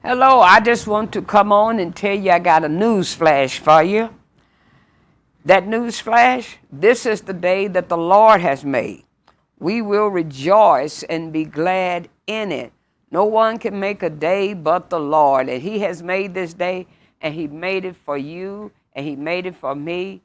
Hello, I just want to come on and tell you I got a news flash for you. That news flash, this is the day that the Lord has made. We will rejoice and be glad in it. No one can make a day but the Lord. And He has made this day, and He made it for you, and He made it for me.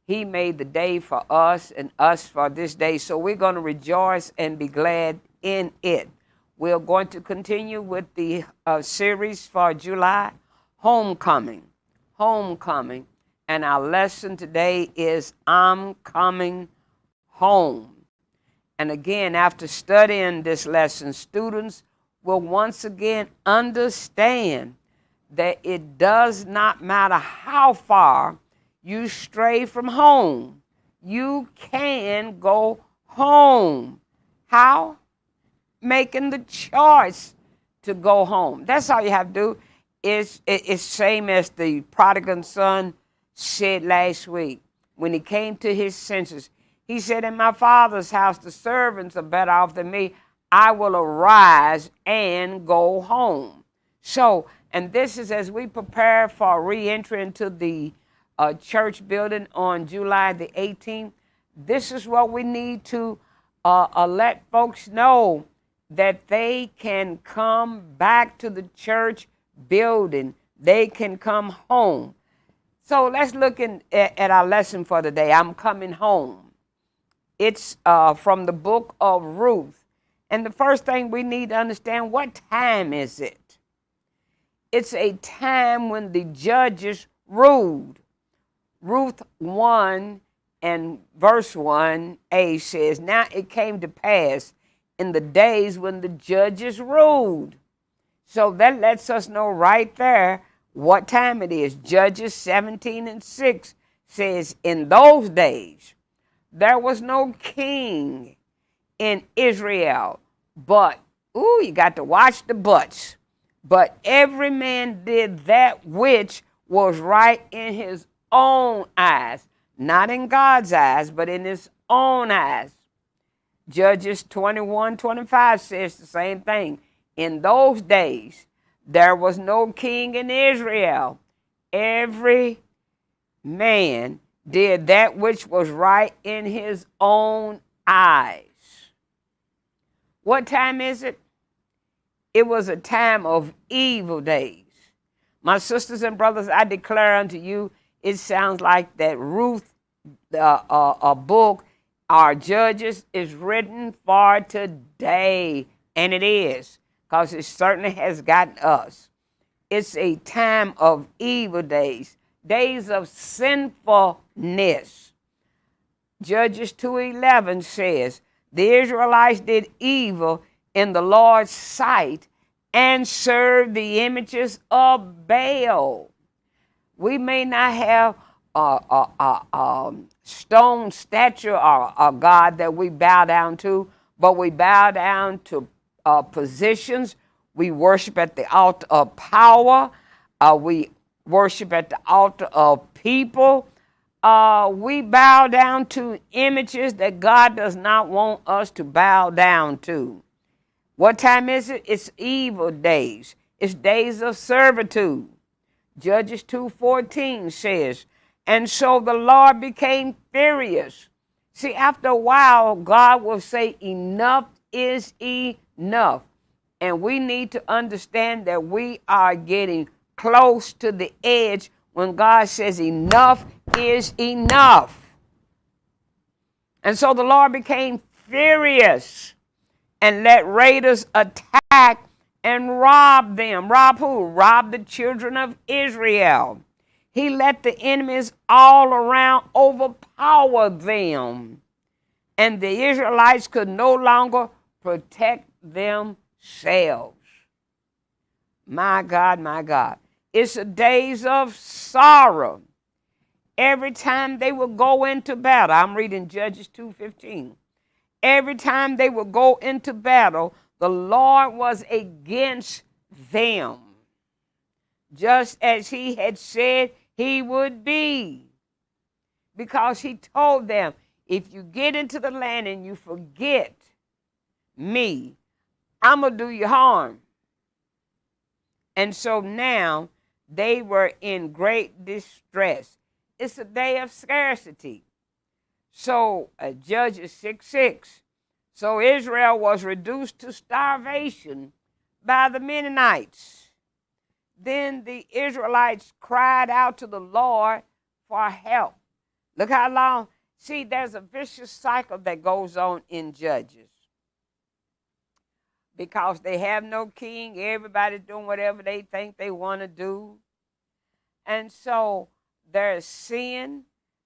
He made the day for us and us for this day. So we're going to rejoice and be glad in it. We're going to continue with the series for July, Homecoming. Homecoming. And our lesson today is I'm Coming Home. And again, after studying this lesson, students will once again understand that it does not matter how far you stray from home, you can go home. How? Making the choice to go home. That's all you have to do. It's same as the prodigal son said last week when he came to his senses. He said, in my father's house, the servants are better off than me. I will arise and go home. So, and this is as we prepare for re-entry into the church building on July the 18th. This is what we need to let folks know, that they can come back to the church building. They can come home. So let's look at our lesson for today. I'm coming home. It's from the book of Ruth. And the first thing we need to understand, what time is it? It's a time when the judges ruled. Ruth 1 and verse 1a says, now it came to pass in the days when the judges ruled. So that lets us know right there what time it is. Judges 17 and 6 says, in those days there was no king in Israel, but, you got to watch the buts. But every man did that which was right in his own eyes, not in God's eyes, but in his own eyes. Judges 21:25 says the same thing. In those days, there was no king in Israel. Every man did that which was right in his own eyes. What time is it? It was a time of evil days. My sisters and brothers, I declare unto you, it sounds like that Ruth, a book, our Judges, is written for today, and it is, because it certainly has gotten us. It's a time of evil days, days of sinfulness. Judges 2:11 says, the Israelites did evil in the Lord's sight and served the images of Baal. We may not have a stone statue or a God that we bow down to, but we bow down to positions. We worship at the altar of power. We worship at the altar of people. We bow down to images that God does not want us to bow down to. What time is it? It's evil days. It's days of servitude. Judges 2:14 says, and so the Lord became furious. See, after a while, God will say, enough is enough. And we need to understand that we are getting close to the edge when God says enough is enough. And so the Lord became furious and let raiders attack and rob them. Rob who? Rob the children of Israel. He let the enemies all around overpower them. And the Israelites could no longer protect themselves. My God, my God. It's the days of sorrow. Every time they would go into battle, I'm reading Judges 2:15. Every time they would go into battle, the Lord was against them, just as he had said he would be. Because he told them, if you get into the land and you forget me, I'm going to do you harm. And so now they were in great distress. It's a day of scarcity. So Judges 6:6. So Israel was reduced to starvation by the Mennonites. Then the Israelites cried out to the Lord for help. Look how long. See, there's a vicious cycle that goes on in Judges. Because they have no king, everybody's doing whatever they think they want to do. And so there's sin,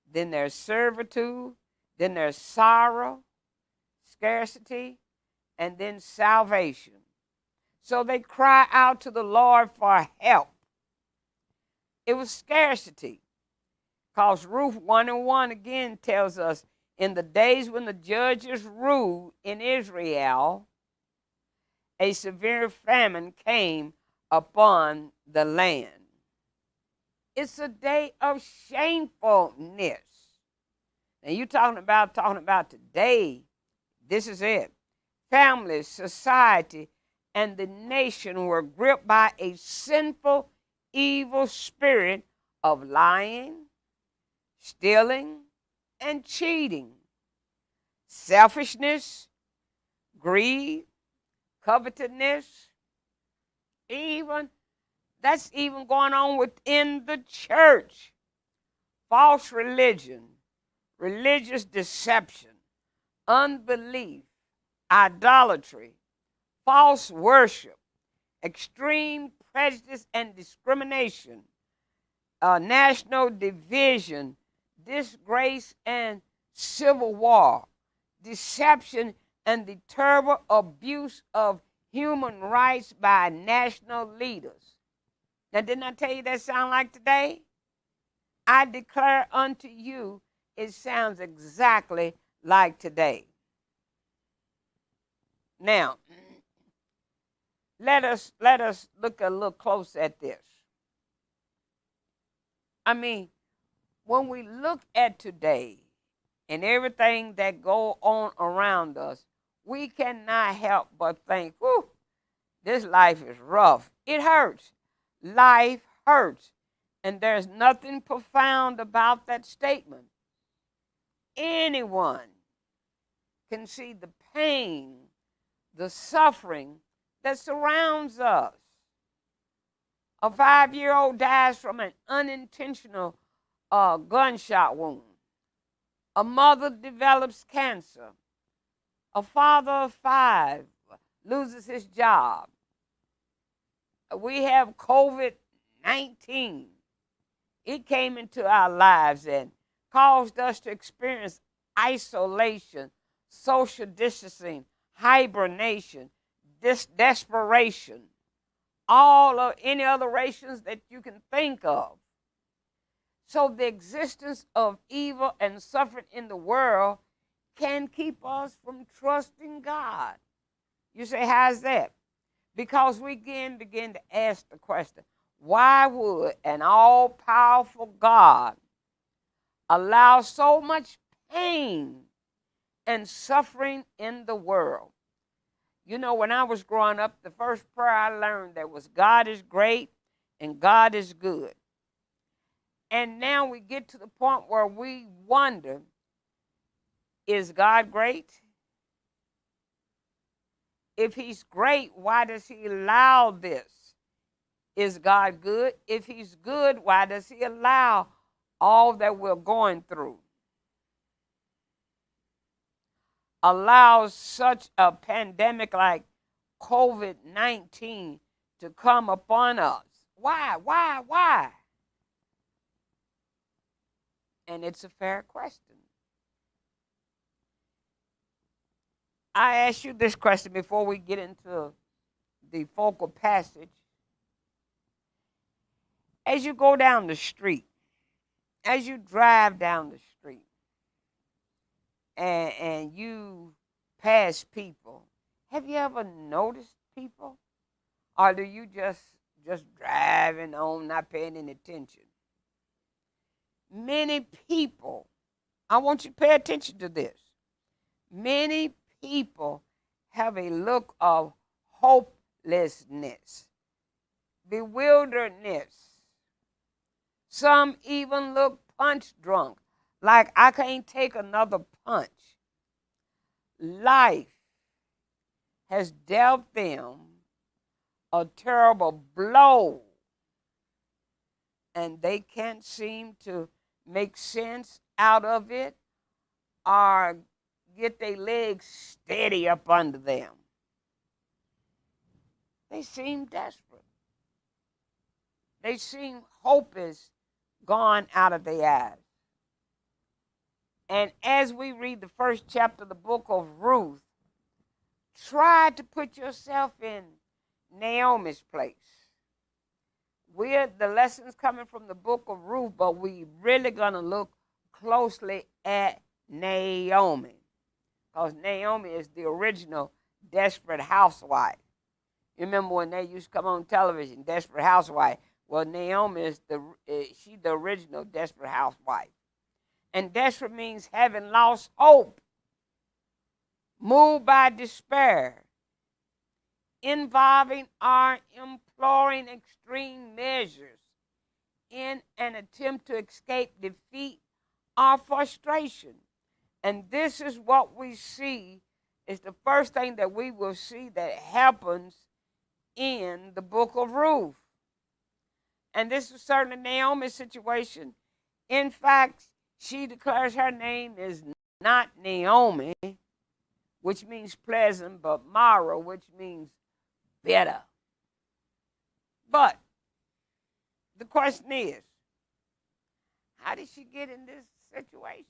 then there's servitude, then there's sorrow, scarcity, and then salvation. So they cry out to the Lord for help. It was scarcity. Because Ruth 1:1 again tells us, in the days when the judges ruled in Israel, a severe famine came upon the land. It's a day of shamefulness. Now you talking about today. This is it. Families, society, and the nation were gripped by a sinful, evil spirit of lying, stealing, and cheating, selfishness, greed, covetousness, that's even going on within the church. False religion, religious deception, unbelief, idolatry, false worship, extreme prejudice and discrimination, national division, disgrace and civil war, deception and the terrible abuse of human rights by national leaders. Now, didn't I tell you that sound like today? I declare unto you, it sounds exactly like today. Now, let us look a little close at this. I mean, when we look at today and everything that go on around us, we cannot help but think, whew, this life is rough. It hurts. Life hurts. And there's nothing profound about that statement. Anyone can see the pain, the suffering that surrounds us. A 5-year-old dies from an unintentional gunshot wound. A mother develops cancer. A father of 5 loses his job. We have COVID-19. It came into our lives and caused us to experience isolation, social distancing, hibernation, desperation, all of any other rations that you can think of. So the existence of evil and suffering in the world can keep us from trusting God. You say, how's that? Because we again begin to ask the question, why would an all-powerful God allow so much pain and suffering in the world? You know, when I was growing up, the first prayer I learned that was, God is great and God is good. And now we get to the point where we wonder, is God great? If he's great, why does he allow this? Is God good? If he's good, why does he allow all that we're going through? Allows such a pandemic like COVID-19 to come upon us. Why? And it's a fair question. I ask you this question before we get into the focal passage. As you go down the street, as you drive down the street, and you pass people, have you ever noticed people? Or do you just driving on, not paying any attention? Many people, I want you to pay attention to this. Many people have a look of hopelessness. bewilderedness. Some even look punch drunk, like I can't take another punch. Life has dealt them a terrible blow, and they can't seem to make sense out of it or get their legs steady up under them. They seem desperate. They seem hope is gone out of their eyes. And as we read the first chapter of the book of Ruth, try to put yourself in Naomi's place. The lessons coming from the book of Ruth, but we really going to look closely at Naomi, because Naomi is the original Desperate Housewife. You remember when they used to come on television, Desperate Housewife? Well, Naomi is she's the original Desperate Housewife. And desperate means having lost hope, moved by despair, involving or imploring extreme measures in an attempt to escape defeat or frustration. And this is what we see, is the first thing that we will see that happens in the book of Ruth. And this is certainly Naomi's situation. In fact, she declares her name is not Naomi, which means pleasant, but Mara, which means better. But the question is, how did she get in this situation?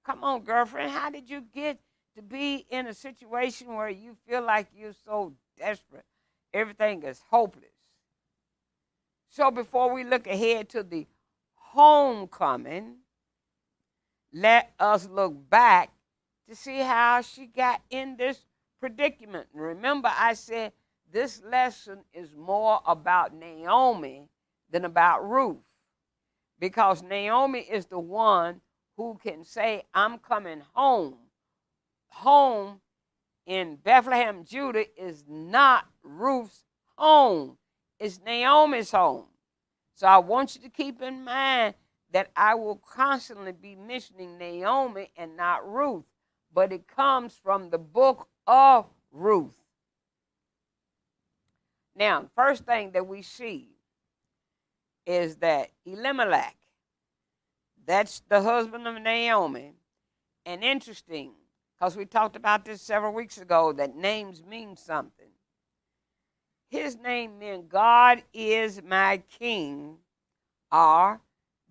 Come on, girlfriend, how did you get to be in a situation where you feel like you're so desperate, everything is hopeless? So before we look ahead to the homecoming, let us look back to see how she got in this predicament. Remember, I said this lesson is more about Naomi than about Ruth, because Naomi is the one who can say, I'm coming home. Home in Bethlehem, Judah is not Ruth's home. It's Naomi's home. So I want you to keep in mind that I will constantly be mentioning Naomi and not Ruth, but it comes from the book of Ruth. Now, first thing that we see is that Elimelech, that's the husband of Naomi, and interesting, because we talked about this several weeks ago, that names mean something. His name meant God is my king, or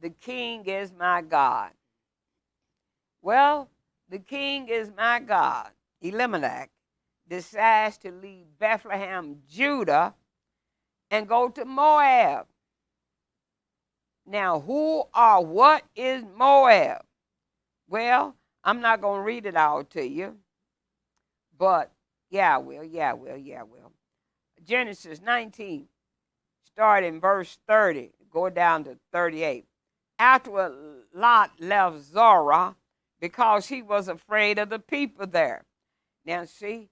the king is my God. Well, the king is my God. Elimelech decides to leave Bethlehem, Judah, and go to Moab. Now, who or what is Moab? Well, I'm not going to read it all to you, but yeah, I will. Genesis 19, start in verse 30, go down to 38. Afterward, Lot left Zorah because he was afraid of the people there. Now, see,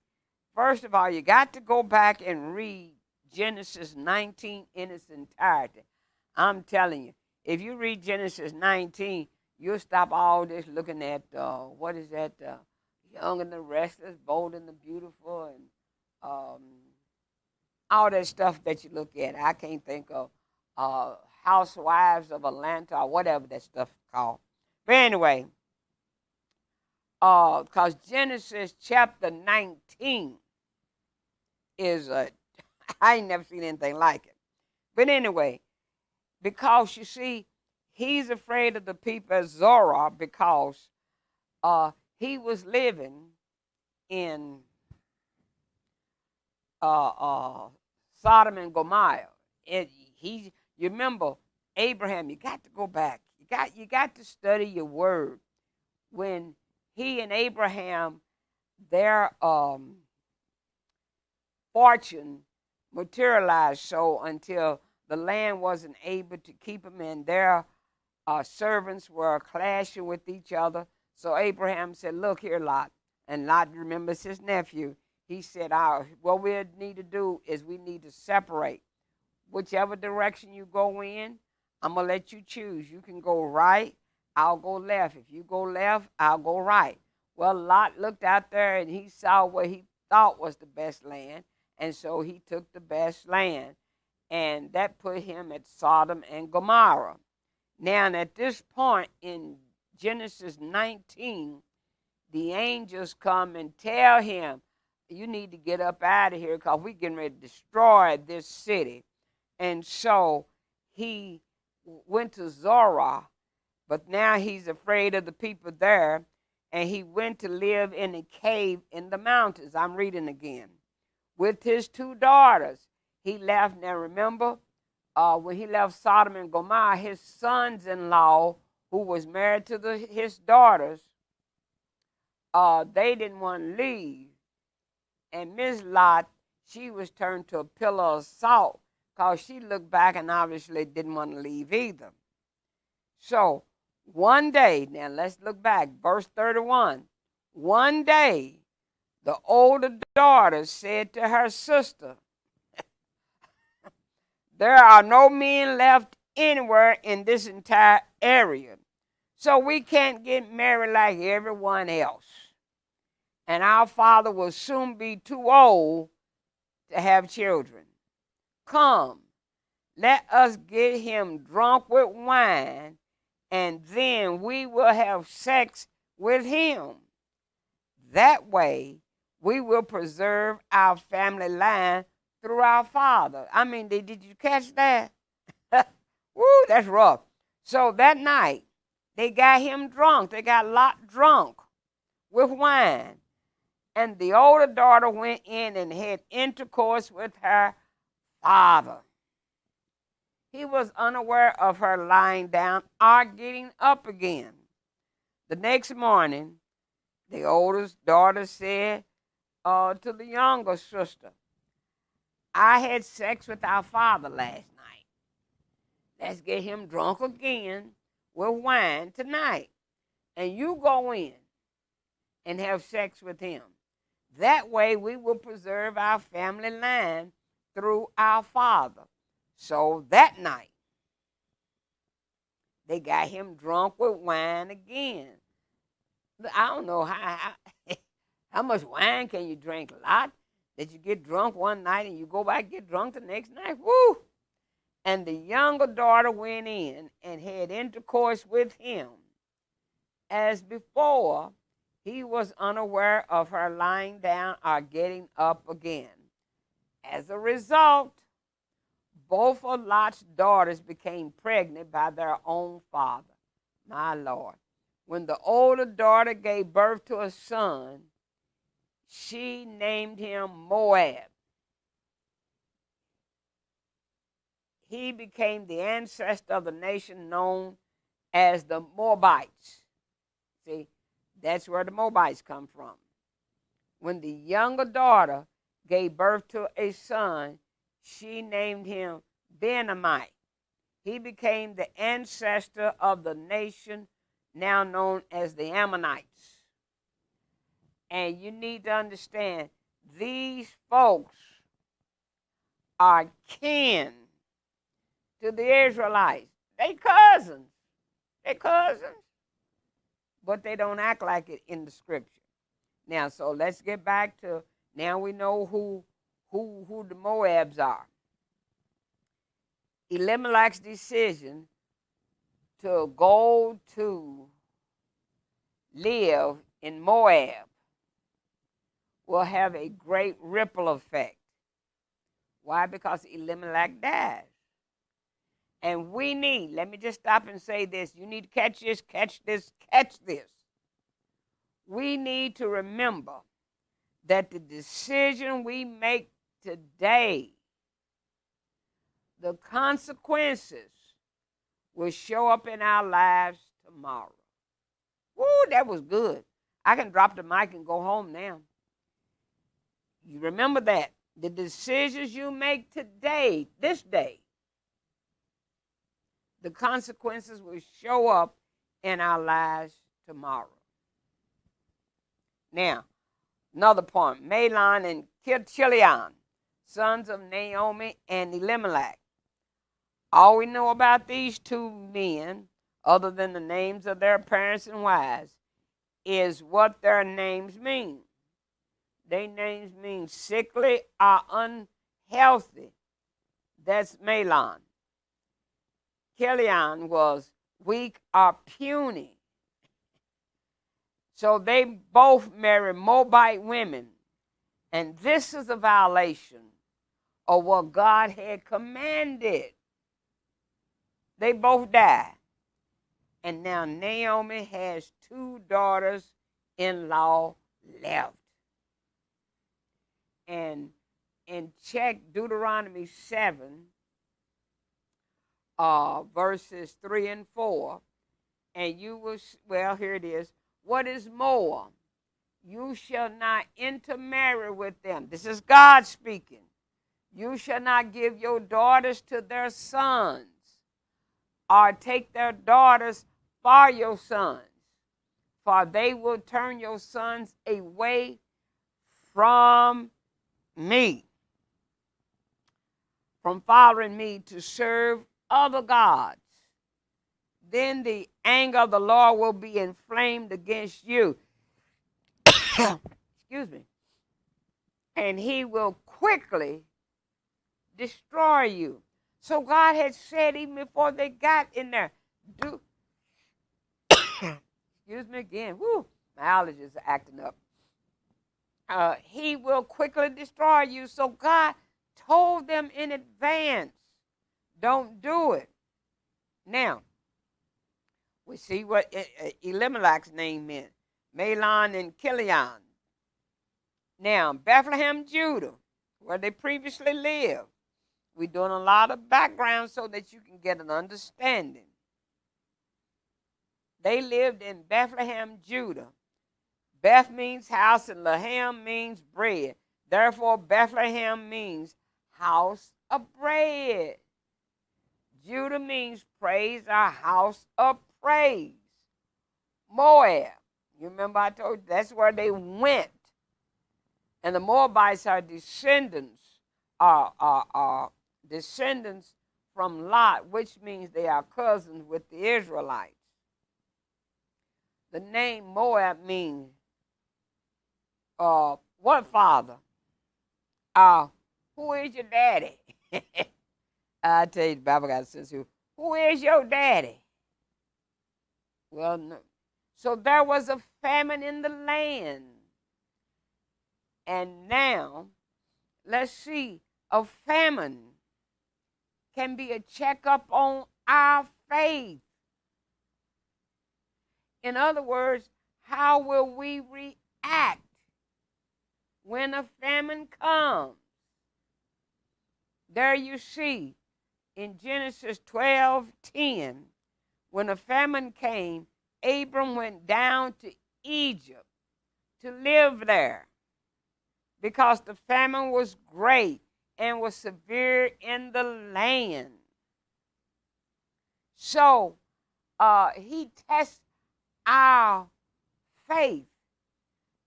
first of all, you got to go back and read Genesis 19 in its entirety. I'm telling you, if you read Genesis 19, you'll stop all this looking at, what is that, young and the restless, bold and the beautiful, and all that stuff that you look at. I can't think of Housewives of Atlanta or whatever that stuff is called. But anyway, because Genesis chapter 19 is I ain't never seen anything like it. But anyway, because you see, he's afraid of the people at Zorah because he was living in Sodom and Gomorrah. You remember Abraham? You got to go back. You got to study your word. When he and Abraham, their fortune materialized so until the land wasn't able to keep them, and their servants were clashing with each other. So Abraham said, "Look here, Lot," and Lot remembers his nephew. He said, what we need to do is we need to separate. whichever direction you go in, I'm going to let you choose. You can go right, I'll go left. If you go left, I'll go right. Well, Lot looked out there and he saw what he thought was the best land, and so he took the best land. And that put him at Sodom and Gomorrah. Now, at this point in Genesis 19, the angels come and tell him, you need to get up out of here because we're getting ready to destroy this city. And so he went to Zorah, but now he's afraid of the people there, and he went to live in a cave in the mountains. I'm reading again. With his 2 daughters, he left. Now remember, when he left Sodom and Gomorrah, his sons-in-law, who was married to his daughters, they didn't want to leave. And Miss Lot, she was turned to a pillar of salt because she looked back and obviously didn't want to leave either. So one day, now let's look back, verse 31. One day, the older daughter said to her sister, there are no men left anywhere in this entire area, so we can't get married like everyone else. And our father will soon be too old to have children. Come, let us get him drunk with wine, and then we will have sex with him. That way, we will preserve our family line through our father. I mean, did you catch that? Woo, that's rough. So that night, they got him drunk. They got Lot drunk with wine. And the older daughter went in and had intercourse with her father. He was unaware of her lying down or getting up again. The next morning, the oldest daughter said to the younger sister, I had sex with our father last night. Let's get him drunk again with wine tonight. And you go in and have sex with him. That way we will preserve our family line through our father. So that night, they got him drunk with wine again. I don't know how much wine can you drink? A lot? That you get drunk one night and you go back and get drunk the next night? Woo! And the younger daughter went in and had intercourse with him. As before, he was unaware of her lying down or getting up again. As a result, both of Lot's daughters became pregnant by their own father. My Lord. When the older daughter gave birth to a son, she named him Moab. He became the ancestor of the nation known as the Moabites. See, that's where the Moabites come from. When the younger daughter gave birth to a son, she named him Benamite. He became the ancestor of the nation now known as the Ammonites. And you need to understand, these folks are kin to the Israelites. They cousins. They cousins. But they don't act like it in the scripture. Now, so let's get back to, now we know who the Moabs are. Elimelech's decision to go to live in Moab will have a great ripple effect. Why? Because Elimelech dies. And we need, let me just stop and say this. You need to catch this, catch this, catch this. We need to remember that the decision we make today, the consequences will show up in our lives tomorrow. Woo, that was good. I can drop the mic and go home now. You remember that. The decisions you make today, this day, the consequences will show up in our lives tomorrow. Now, another point. Mahlon and Chilion, sons of Naomi and Elimelech. All we know about these two men, other than the names of their parents and wives, is what their names mean. Their names mean sickly or unhealthy. That's Mahlon. Chilion was weak or puny. So they both married Moabite women. And this is a violation of what God had commanded. They both died. And now Naomi has two daughters-in-law left. And check Deuteronomy 7, verses 3 and 4. And you will, well, here it is. What is more? You shall not intermarry with them. This is God speaking. You shall not give your daughters to their sons, or take their daughters for your sons, for they will turn your sons away from me, from following me to serve other gods. Then the anger of the Lord will be inflamed against you. Excuse me. And he will quickly destroy you. So God had said even before they got in there, excuse me again, woo, my allergies are acting up. He will quickly destroy you. So God told them in advance, don't do it. Now, we see what Elimelech's name meant, Mahlon and Chilion. Now, Bethlehem, Judah, where they previously lived. We're doing a lot of background so that you can get an understanding. They lived in Bethlehem, Judah. Beth means house and Lehem means bread. Therefore, Bethlehem means house of bread. Judah means praise, or house of praise. Moab, you remember I told you that's where they went. And the Moabites are descendants from Lot, which means they are cousins with the Israelites. The name Moab means what father? Who is your daddy? I tell you, the Bible got a sense of who is your daddy? Well, no. So there was a famine in the land. And now, let's see, a famine can be a checkup on our faith. In other words, how will we react when a famine comes? There you see, in Genesis 12:10, when a famine came, Abram went down to Egypt to live there because the famine was great and was severe in the land. So he tests our faith.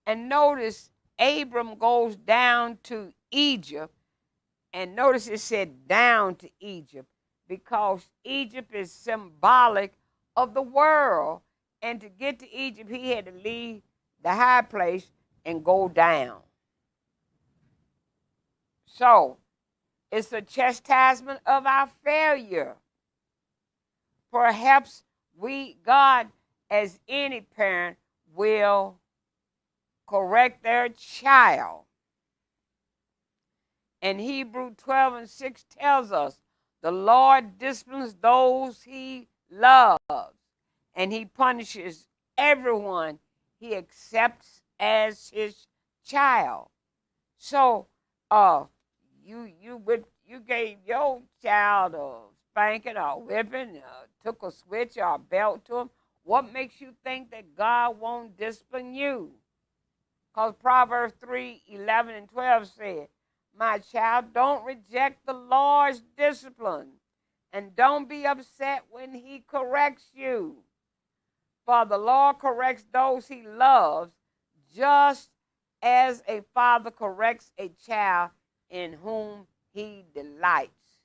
And notice Abram goes down to Egypt. And notice it said down to Egypt because Egypt is symbolic of the world. And to get to Egypt, he had to leave the high place and go down. So it's a chastisement of our failure. Perhaps God, as any parent, will correct their child. And Hebrews 12:6 tells us, the Lord disciplines those he loves, and he punishes everyone he accepts as his child. So, you gave your child a spanking or whipping, took a switch or a belt to him. What makes you think that God won't discipline you? Because Proverbs 3:11 and 12 said, my child, don't reject the Lord's discipline, and don't be upset when he corrects you. For the Lord corrects those he loves, just as a father corrects a child in whom he delights.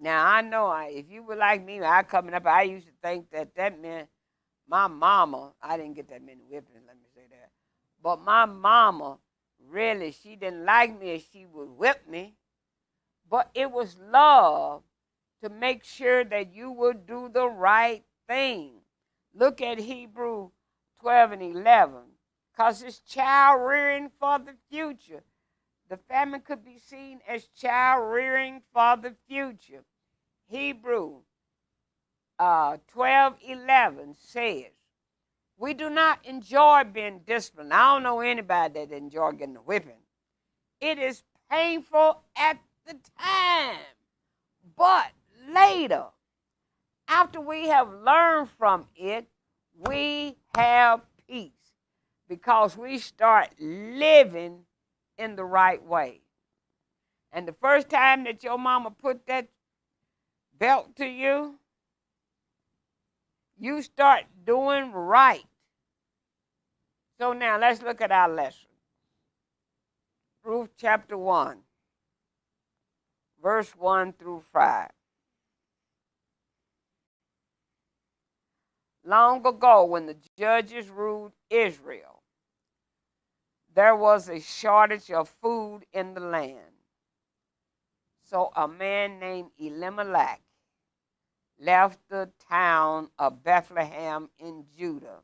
Now, I know if you were like me, I coming up, I used to think that meant my mama, I didn't get that many whippings, let me say that. But my mama, really, she didn't like me if she would whip me. But it was love to make sure that you would do the right thing. Look at Hebrew 12 and 11. Because it's child rearing for the future. The famine could be seen as child rearing for the future. Hebrew 12:11 says, we do not enjoy being disciplined. I don't know anybody that enjoy getting a whipping. It is painful at the time, but later, after we have learned from it, we have peace because we start living in the right way. And the first time that your mama put that belt to you, you start doing right. So now let's look at our lesson. Ruth chapter 1, verse 1 through 5. Long ago, when the judges ruled Israel, there was a shortage of food in the land. So a man named Elimelech left the town of Bethlehem in Judah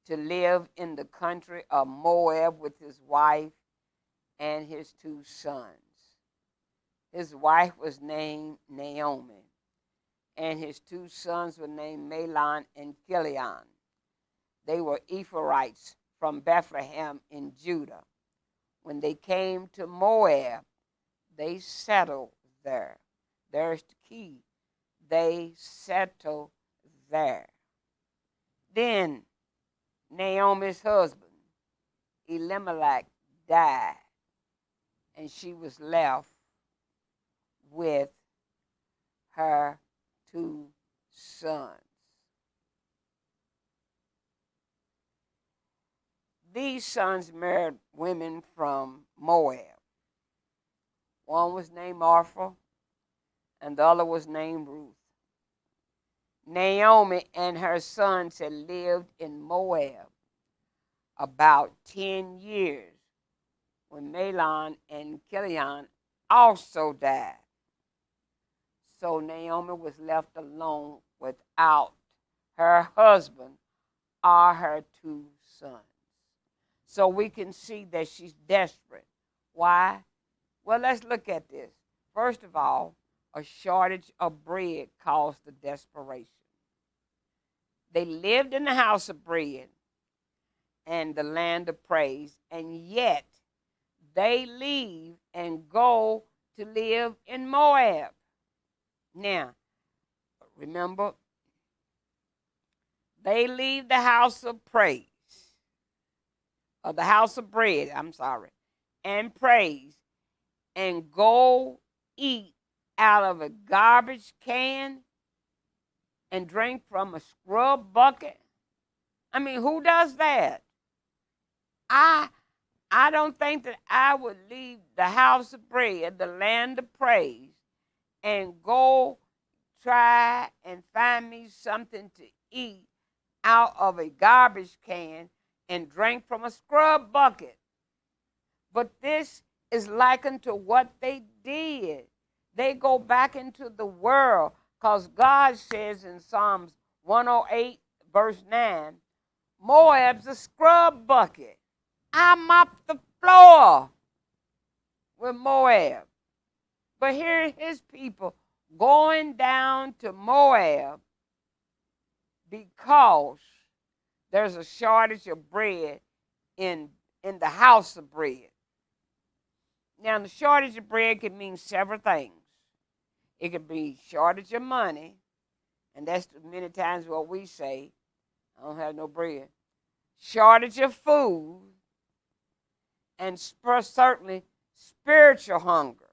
to live in the country of Moab with his wife and his 2 sons. His wife was named Naomi, and his 2 sons were named Mahlon and Chilion. They were Ephrathites from Bethlehem in Judah. When they came to Moab, they settled there. There's the key. They settled there. Then Naomi's husband, Elimelech, died, and she was left with her 2 sons. These sons married women from Moab. One was named Orpah, and the other was named Ruth. Naomi and her sons had lived in Moab about 10 years when Mahlon and Chilion also died. So Naomi was left alone without her husband or her 2 sons. So we can see that she's desperate. Why? Well, let's look at this. First of all, a shortage of bread caused the desperation. They lived in the house of bread and the land of praise, and yet they leave and go to live in Moab. Now, remember, they leave the house of praise, or the house of bread, and praise, and go eat out of a garbage can and drink from a scrub bucket. I mean, who does that? I don't think that I would leave the house of bread, the land of praise, and go try and find me something to eat out of a garbage can and drink from a scrub bucket. But this is likened to what they did. They go back into the world because God says in Psalms 108, verse 9, Moab's a scrub bucket. I mopped the floor with Moab. But here are his people going down to Moab because there's a shortage of bread in the house of bread. Now, the shortage of bread could mean several things. It could be shortage of money, and that's many times what we say, I don't have no bread. Shortage of food, and certainly spiritual hunger.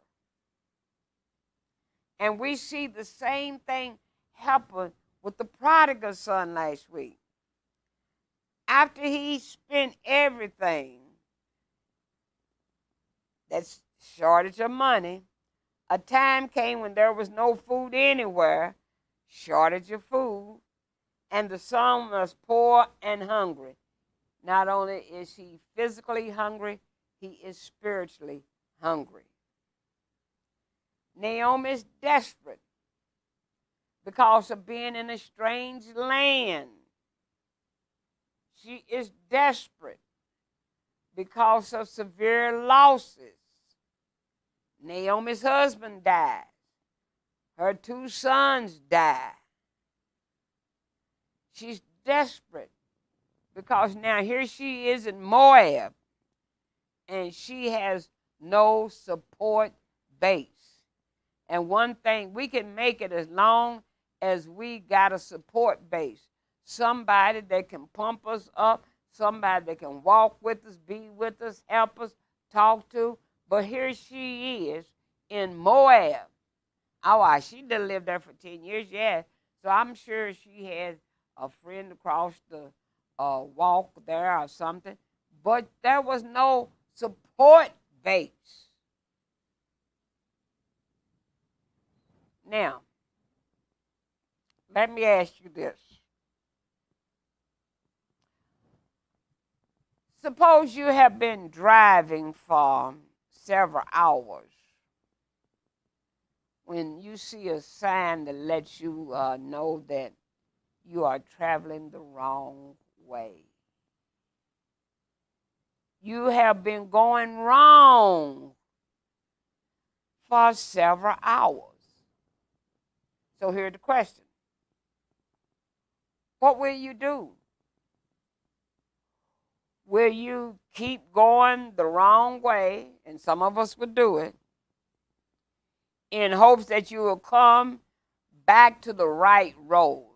And we see the same thing happen with the prodigal son last week. After he spent everything, that's shortage of money, A time came when there was no food anywhere, shortage of food, and the son was poor and hungry. Not only is he physically hungry, he is spiritually hungry. Naomi is desperate because of being in a strange land. She is desperate because of severe losses. Naomi's husband died. Her 2 sons died. She's desperate because now here she is in Moab, and she has no support base. And one thing, we can make it as long as we got a support base. Somebody that can pump us up, somebody that can walk with us, be with us, help us, talk to. But here she is in Moab. Oh, she done lived there for 10 years, yeah. So I'm sure she had a friend across the walk there or something. But there was no support base. Now, let me ask you this. Suppose you have been driving for several hours. When you see a sign that lets you know that you are traveling the wrong way. You have been going wrong for several hours. So here's the question. What will you do? Will you keep going the wrong way, and some of us would do it, in hopes that you will come back to the right road?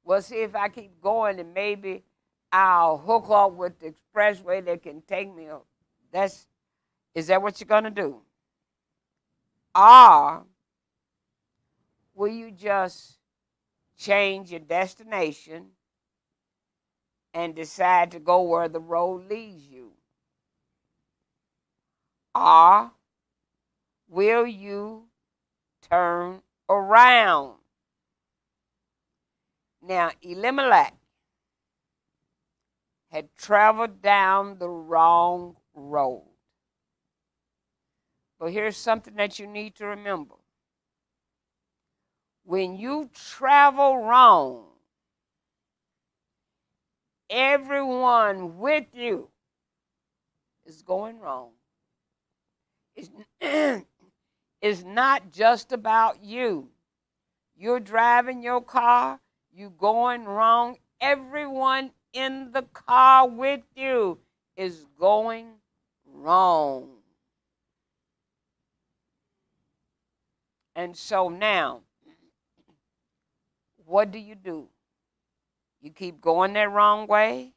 Well, see, if I keep going, and maybe I'll hook up with the expressway that can take me up. Is that what you're going to do? Or will you just change your destination and decide to go where the road leads you? Or will you turn around? Now, Elimelech had traveled down the wrong road. But here's something that you need to remember. When you travel wrong, everyone with you is going wrong. It's not just about you. You're driving your car, you're going wrong. Everyone in the car with you is going wrong. And so now, what do? You keep going that wrong way?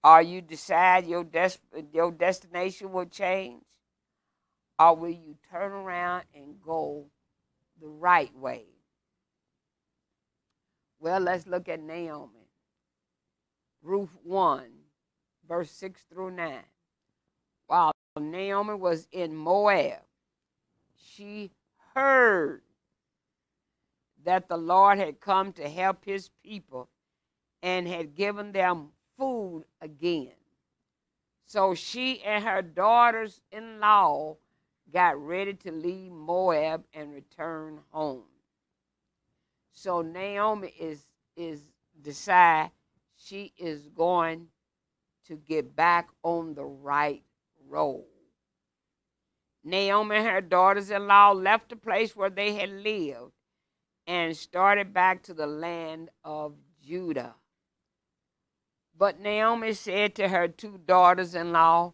Or you decide your destination will change? Or will you turn around and go the right way? Well, let's look at Naomi. Ruth 1, verse 6 through 9. While Naomi was in Moab, she heard that the Lord had come to help his people and had given them food again. So she and her daughters-in-law got ready to leave Moab and return home. So Naomi is decide she is going to get back on the right road. Naomi and her daughters-in-law left the place where they had lived and started back to the land of Judah. But Naomi said to her 2 daughters-in-law,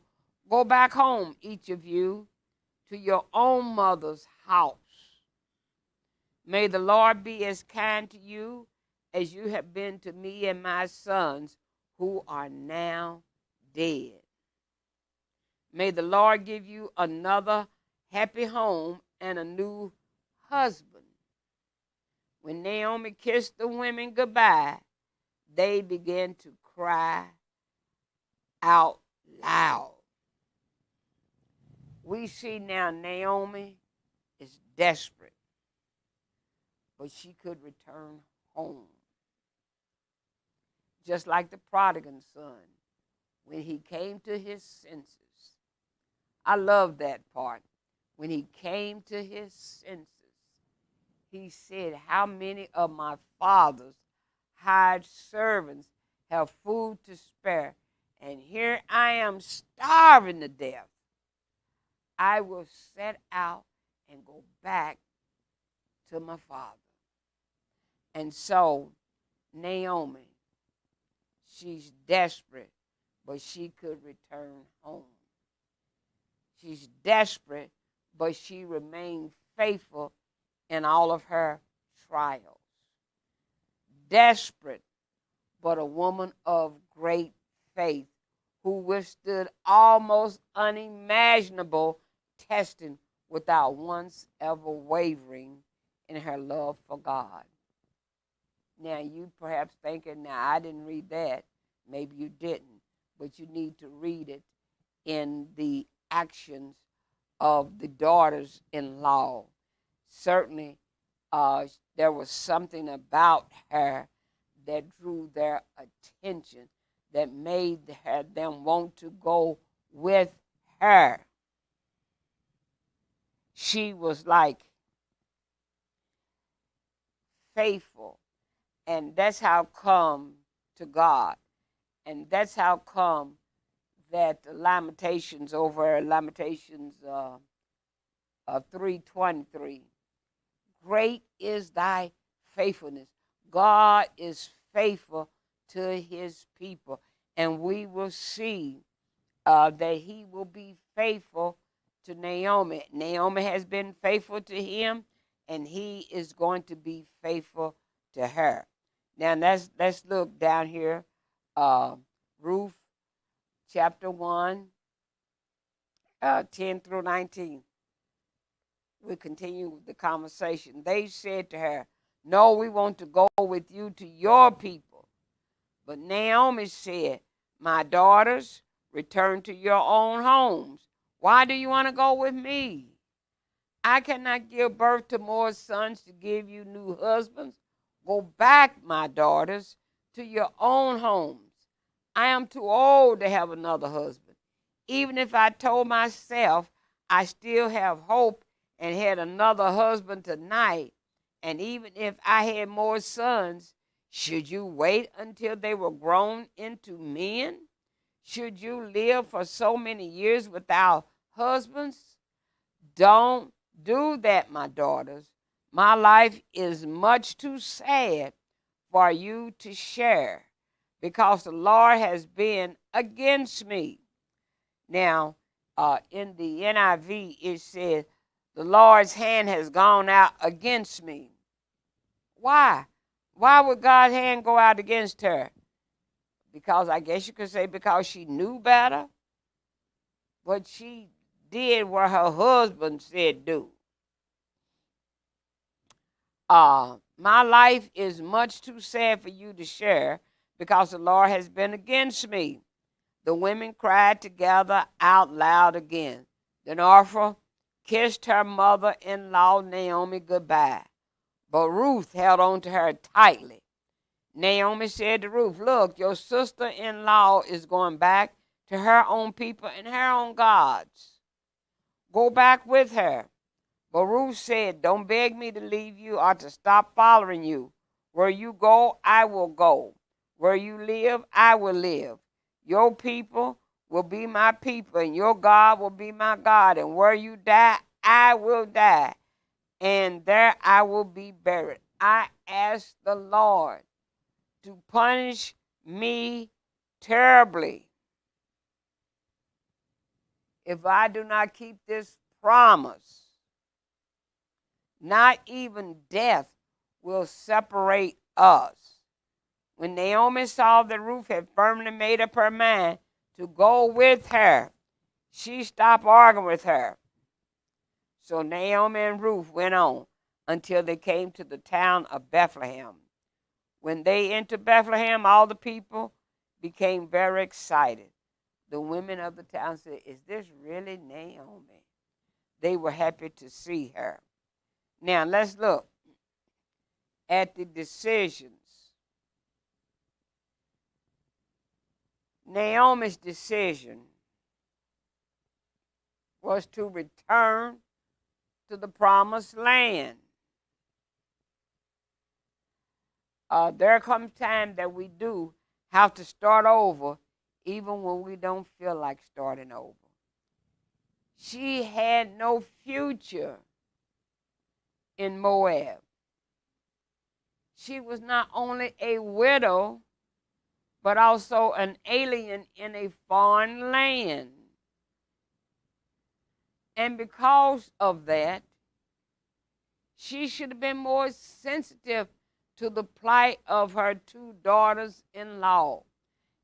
"Go back home, each of you, to your own mother's house. May the Lord be as kind to you as you have been to me and my sons, who are now dead. May the Lord give you another happy home and a new husband." When Naomi kissed the women goodbye, they began to cry out loud. We see now Naomi is desperate, but she could return home. Just like the prodigal son, when he came to his senses. I love that part. When he came to his senses, he said, how many of my father's hired servants have food to spare, and here I am starving to death? I will set out and go back to my father. And so Naomi, she's desperate, but she could return home. She's desperate, but she remained faithful in all of her trials. Desperate, but a woman of great faith who withstood almost unimaginable testing without once ever wavering in her love for God. Now, you perhaps thinking, now, I didn't read that. Maybe you didn't, but you need to read it in the actions of the daughters-in-law. Certainly, there was something about her that drew their attention, that made them want to go with her. She was like faithful, and that's how come to God. And that's how come that Lamentations 3:23, great is thy faithfulness. God is faithful to his people, and we will see that he will be faithful to Naomi. Naomi has been faithful to him, and he is going to be faithful to her. Now let's look down here, Ruth chapter 1, 10 through 19. We continue the conversation. They said to her, no, we want to go with you to your people. But Naomi said, my daughters, return to your own homes. Why do you want to go with me? I cannot give birth to more sons to give you new husbands. Go back, my daughters, to your own homes. I am too old to have another husband. Even if I told myself I still have hope and had another husband tonight, and even if I had more sons, should you wait until they were grown into men? Should you live for so many years without husbands? Don't do that, my daughters. My life is much too sad for you to share, because the Lord has been against me. Now, in the NIV, it says, the Lord's hand has gone out against me. Why? Why would God's hand go out against her? Because I guess you could say because she knew better. But she did what her husband said do. My life is much too sad for you to share, because the Lord has been against me. The women cried together out loud again. Then Orpah kissed her mother-in-law Naomi goodbye, but Ruth held on to her tightly. Naomi said to Ruth, look, your sister-in-law is going back to her own people and her own gods. Go back with her. But Ruth said, don't beg me to leave you or to stop following you. Where you go, I will go. Where you live, I will live. Your people will be my people, and your God will be my God. And where you die, I will die, and there I will be buried. I ask the Lord to punish me terribly if I do not keep this promise. Not even death will separate us. When Naomi saw that Ruth had firmly made up her mind to go with her, she stopped arguing with her. So Naomi and Ruth went on until they came to the town of Bethlehem. When they entered Bethlehem, all the people became very excited. The women of the town said, is this really Naomi? They were happy to see her. Now, let's look at the decisions. Naomi's decision was to return to the promised land. There comes time that we do have to start over, even when we don't feel like starting over. She had no future in Moab. She was not only a widow, but also an alien in a foreign land. And because of that, she should have been more sensitive to the plight of her two daughters-in-law.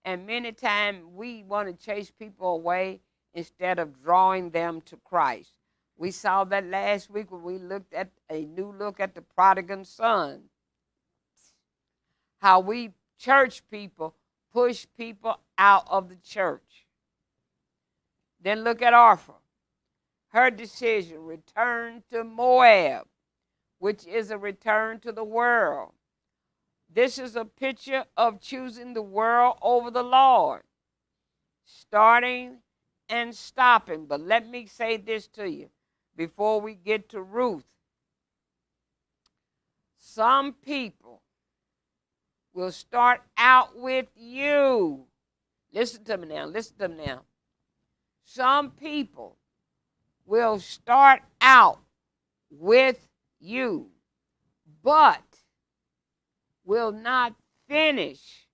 And many times we want to chase people away instead of drawing them to Christ. We saw that last week when we looked at a new look at the prodigal son. How we church people push people out of the church. Then look at Orpha. Her decision, return to Moab, which is a return to the world. This is a picture of choosing the world over the Lord, starting and stopping. But let me say this to you before we get to Ruth. Some people will start out with you. Listen to me now. Listen to me now. Some people will start out with you, but will not finish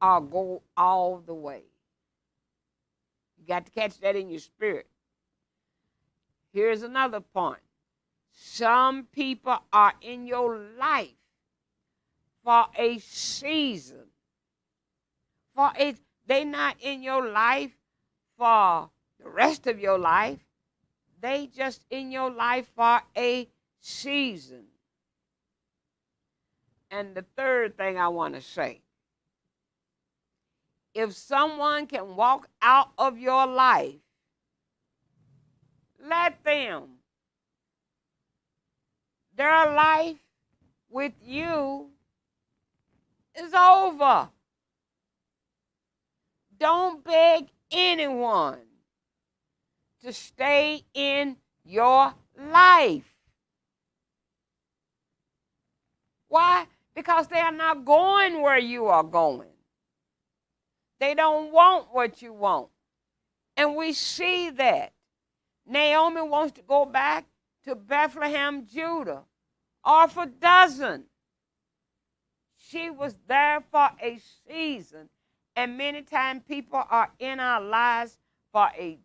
or go all the way. You got to catch that in your spirit. Here's another point. Some people are in your life for a season. They're not in your life for the rest of your life. They just in your life for a season. And the third thing I want to say, if someone can walk out of your life, let them. Their life with you is over. Don't beg anyone to stay in your life. Why? Because they are not going where you are going. They don't want what you want. And we see that. Naomi wants to go back to Bethlehem, Judah. Orpha doesn't. She was there for a season. And many times people are in our lives for a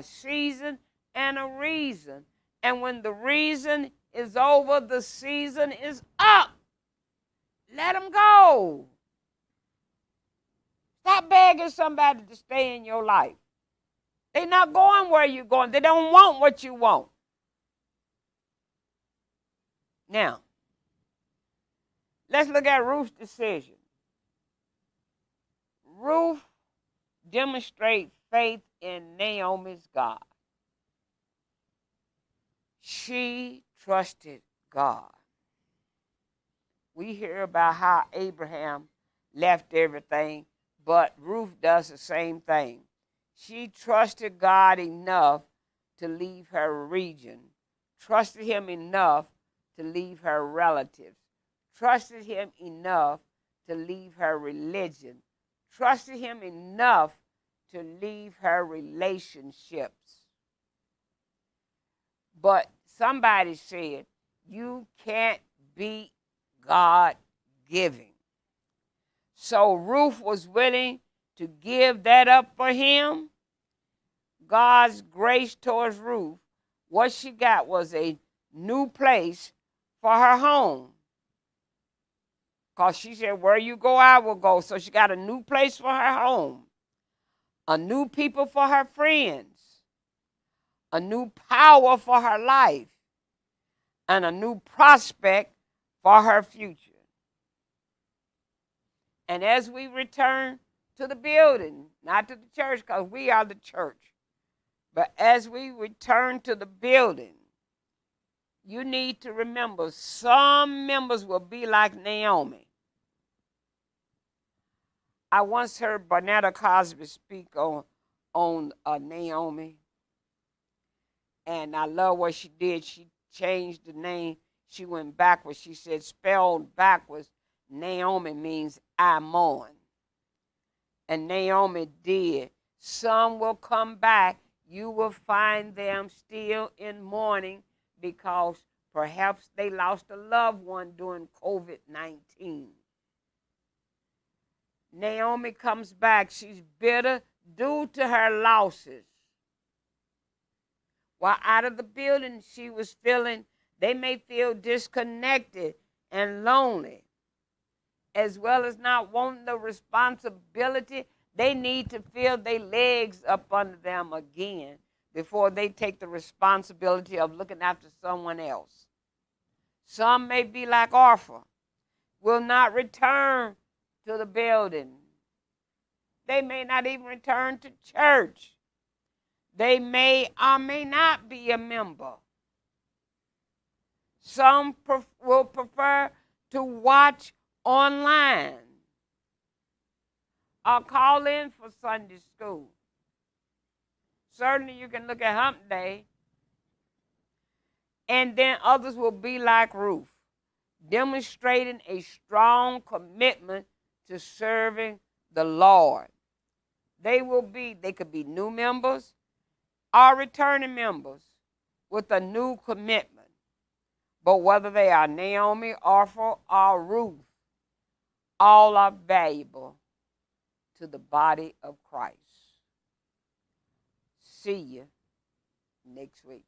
season and a reason. And when the reason is over, the season is up. Let them go. Stop begging somebody to stay in your life. They're not going where you're going. They don't want what you want. Now, let's look at Ruth's decision. Ruth demonstrates faith in Naomi's God. She trusted God. We hear about how Abraham left everything, but Ruth does the same thing. She trusted God enough to leave her region, trusted him enough to leave her relatives, trusted him enough to leave her religion, trusted him enough to leave her relationships. But somebody said, you can't beat God giving. So Ruth was willing to give that up for him. God's grace towards Ruth, what she got was a new place for her home. Because she said, where you go, I will go. So she got a new place for her home, a new people for her friends, a new power for her life, and a new prospect for her future. And as we return to the building, not to the church, because we are the church, but as we return to the building, you need to remember some members will be like Naomi. I once heard Bernetta Cosby speak on Naomi, and I love what she did. She changed the name. She went backwards. She said, spelled backwards, Naomi means I mourn. And Naomi did. Some will come back. You will find them still in mourning because perhaps they lost a loved one during COVID-19. Naomi comes back. She's bitter due to her losses. While out of the building, she was feeling, they may feel disconnected and lonely, as well as not wanting the responsibility. They need to feel their legs up under them again before they take the responsibility of looking after someone else. Some may be like Orpha, will not return to the building. They may not even return to church. They may or may not be a member. Some will prefer to watch online or call in for Sunday school. Certainly you can look at Hump Day. And then others will be like Ruth, demonstrating a strong commitment to serving the Lord. They could be new members or returning members with a new commitment. But whether they are Naomi, Orpha, or Ruth, all are valuable to the body of Christ. See you next week.